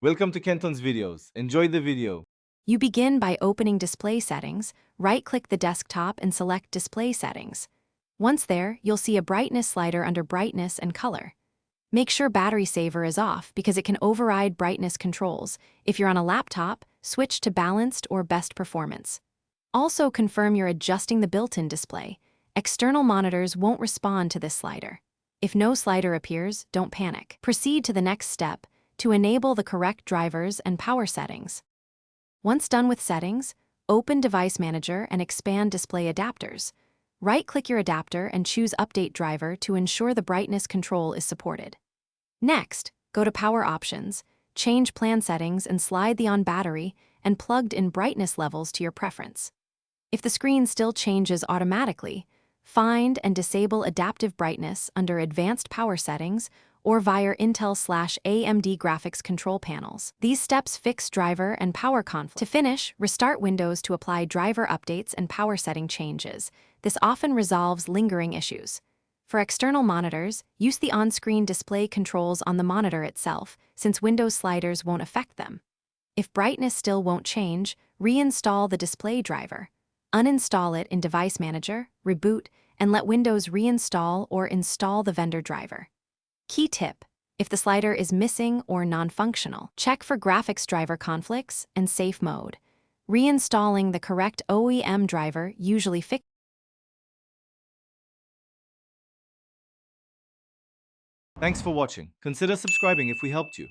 Welcome to Kenton's videos. Enjoy the video. You begin by opening Display Settings, right-click the desktop and select Display Settings. Once there, you'll see a brightness slider under Brightness and Color. Make sure Battery Saver is off because it can override brightness controls. If you're on a laptop, switch to Balanced or Best Performance. Also confirm you're adjusting the built-in display. External monitors won't respond to this slider. If no slider appears, don't panic. Proceed to the next step to enable the correct drivers and power settings. Once done with settings, open Device Manager and expand Display Adapters. Right-click your adapter and choose Update Driver to ensure the brightness control is supported. Next, go to Power Options, change plan settings and slide the on battery and plugged-in brightness levels to your preference. If the screen still changes automatically, find and disable Adaptive Brightness under Advanced Power Settings or via Intel/AMD graphics control panels. These steps fix driver and power conflict. To finish, restart Windows to apply driver updates and power setting changes. This often resolves lingering issues. For external monitors, use the on-screen display controls on the monitor itself, since Windows sliders won't affect them. If brightness still won't change, reinstall the display driver. Uninstall it in Device Manager, reboot, and let Windows reinstall or install the vendor driver. Key tip: if the slider is missing or non-functional, check for graphics driver conflicts and safe mode. Reinstalling the correct OEM driver usually fixes. Thanks for watching. Consider subscribing if we helped you.